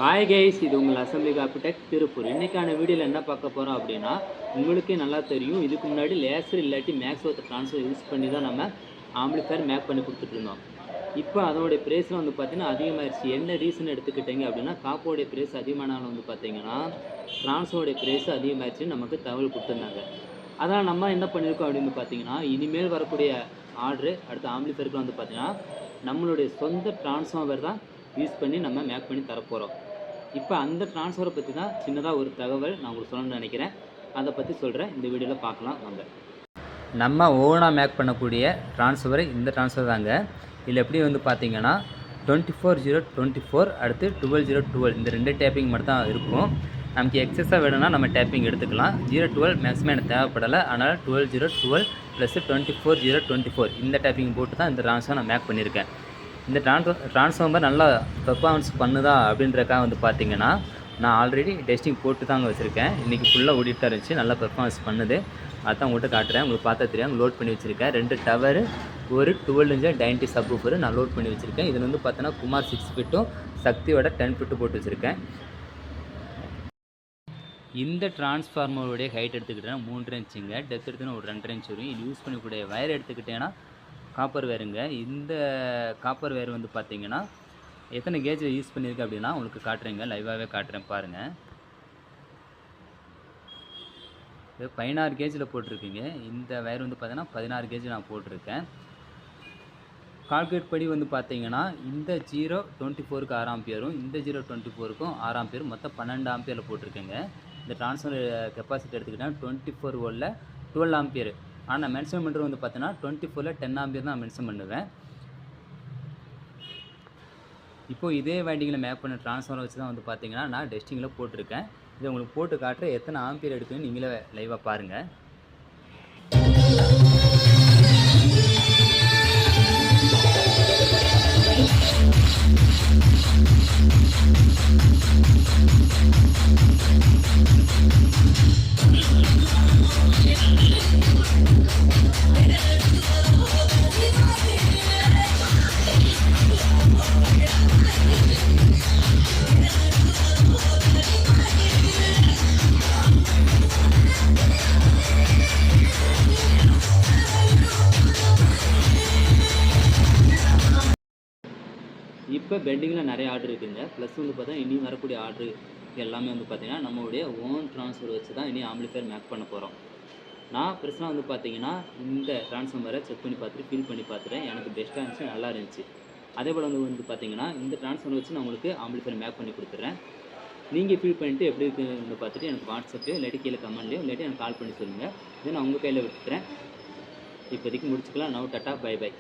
Hi guys, இது உங்கள் assembly architect Tiruppur. இன்றைக்கான வீடியோவில் என்ன பார்க்க போகிறோம் அப்படின்னா, உங்களுக்கே நல்லா தெரியும், இதுக்கு முன்னாடி லேசர் இல்லாட்டி மேக்ஸ் ஒர்த் ட்ரான்ஸ்ஃபர் யூஸ் பண்ணி தான் நம்ம ஆம்பிளிஃபயர் மேக் பண்ணி கொடுத்துட்ருந்தோம். இப்போ அதனுடைய ப்ரைஸ்லாம் வந்து பார்த்திங்கன்னா அதிகமாகிடுச்சு. என்ன ரீசன் எடுத்துக்கிட்டீங்க அப்படின்னா, காப்போடைய ப்ரைஸ் அதிகமானாலும் வந்து பார்த்திங்கன்னா ட்ரான்ஸ்ஃபருடைய ப்ரைஸ் அதிகமாகிடுச்சுன்னு நமக்கு தகவல் கொடுத்துருந்தாங்க. அதனால் நம்ம என்ன பண்ணியிருக்கோம் அப்படின்னு பார்த்தீங்கன்னா, இனிமேல் வரக்கூடிய ஆர்டரு அடுத்த ஆம்பிளிஃபயருக்கு வந்து பார்த்திங்கன்னா நம்மளுடைய சொந்த ட்ரான்ஸ்ஃபார்மர் தான் யூஸ் பண்ணி நம்ம மேக் பண்ணி தரப்போகிறோம். இப்போ அந்த ட்ரான்ஸ்ஃபரை பற்றி தான் சின்னதாக ஒரு தகவல் நான் உங்களுக்கு சொல்லணும்னு நினைக்கிறேன். அதை பற்றி சொல்கிறேன், இந்த வீடியோவில் பார்க்கலாம் வாங்க. நம்ம ஓனாக மேக் பண்ணக்கூடிய ட்ரான்ஸ்ஃபர் இந்த ட்ரான்ஸ்ஃபர் தாங்க. இதில் எப்படி வந்து பார்த்தீங்கன்னா 24/0/24 அடுத்து 12/0/12 இந்த 2 டேப்பிங் மட்டும் தான் இருக்கும். நமக்கு எக்ஸஸாக வேணும்னா நம்ம டேப்பிங் எடுத்துக்கலாம். 0/12 மேக்ஸிமம் எனக்கு தேவைப்படலை, அதனால் 12/0/12 ப்ளஸ் 24/0/24 இந்த டேப்பிங் போட்டு தான் இந்த ட்ரான்ஸ்ஃபர் நான் மேக் பண்ணியிருக்கேன். இந்த ட்ரான்ஸ்ஃபார்மர் நல்லா பெர்ஃபார்மன்ஸ் பண்ணுதா அப்படின்றக்காக வந்து பார்த்திங்கன்னா நான் ஆல்ரெடி டெஸ்டிங் போட்டு தாங்க வச்சுருக்கேன். இன்றைக்கி ஃபுல்லாக ஓடிட்டு தான் இருந்துச்சு, நல்லா பெர்ஃபார்மன்ஸ் பண்ணுது. அதான் உங்கள்கிட்ட காட்டுறேன், உங்களுக்கு பார்த்தா தெரியும். லோட் பண்ணி வச்சுருக்கேன் 2 டவரு, ஒரு 12 இன்ச் டைனட்டி சப்வூஃபர் நான் லோட் பண்ணி வச்சுருக்கேன். இதில் வந்து பார்த்தோன்னா குமார் 6 ஃபிட்டும் சக்தியோட 10 ஃபிட்டும் போட்டு வச்சுருக்கேன். இந்த டிரான்ஸ்ஃபார்மருடைய ஹைட் எடுத்துக்கிட்டேன்னா 3 இன்ச்சுங்க, டெப்த் எடுத்துன்னா ஒரு 2 இன்ச் வரும். இது யூஸ் பண்ணக்கூடிய வயர் எடுத்துக்கிட்டேன்னா காப்பர் வேருங்க. இந்த காப்பர் வேர் வந்து பார்த்திங்கன்னா எத்தனை கேஜில் யூஸ் பண்ணியிருக்கேன் அப்படின்னா உங்களுக்கு காட்டுறேங்க, லைவாகவே காட்டுறேன் பாருங்கள். இது 16 கேஜில் போட்டிருக்கீங்க. இந்த வயர் வந்து பார்த்தீங்கன்னா 16 கேஜி நான் போட்டிருக்கேன். கால்குலேட் படி வந்து பார்த்தீங்கன்னா இந்த 0/24க்கு 6 ஆம்பியரும் இந்த 0/24க்கும் 6 ஆம்பியரும் மொத்தம் 12 ஆம்பியரில் போட்டிருக்கேங்க. இந்த ட்ரான்ஸ்ஃபர் கெப்பாசிட்டி எடுத்துக்கிட்டால் 24 வோல்ட்டில் 12 ஆம்பியர். ஆனால் மென்ஷன் பண்ணுறது வந்து பார்த்தீங்கன்னா 24ல் 10 ஆம்பியர் தான் மென்ஷன் பண்ணுவேன். இப்போது இதே வைண்டிங்கில் மேப் பண்ண ட்ரான்ஸ்ஃபார்மர் வச்சு தான் வந்து பார்த்தீங்கன்னா நான் டெஸ்டிங்கில் போட்டிருக்கேன். இதை உங்களுக்கு போட்டு காட்டுற எத்தனை ஆம்பியர் எடுக்குன்னு நீங்களே லைவாக பாருங்கள். இப்போ பெண்டிங்கில் நிறைய ஆர்டர் இருக்குதுங்க. ப்ளஸ் வந்து பார்த்தா இனி வரக்கூடிய ஆர்டரு எல்லாமே வந்து பார்த்திங்கன்னா நம்மளுடைய ஓன் ட்ரான்ஸ்ஃபர் வச்சு தான் இனி ஆம்பிளிஃபயர் மேக் பண்ண போகிறோம். நான் பெருசாக வந்து பார்த்திங்கன்னா இந்த ட்ரான்ஸ்ஃபார்மரை செக் பண்ணி பார்த்துட்டு ஃபீல் பண்ணி பார்த்துட்டேன். எனக்கு பெஸ்ட்டாக இருந்துச்சு, நல்லா இருந்துச்சு. அதே போல் வந்து பார்த்திங்கன்னா இந்த ட்ரான்ஸ்ஃபார்மர் வச்சு நான் உங்களுக்கு ஆம்பிளிஃபயர் மேக் பண்ணி கொடுத்துட்றேன். நீங்கள் ஃபீல் பண்ணிவிட்டு எப்படி இருக்குன்னு பார்த்துட்டு எனக்கு வாட்ஸ்அப்லையோ இல்லாட்டி கீழே கமெண்ட்லையோ இல்லாட்டி எனக்கு கால் பண்ணி சொல்லுங்கள். இதை நான் உங்கள் கையில் விட்டுறேன். இப்போதைக்கு முடிச்சுக்கலாம். Now tata, bye by.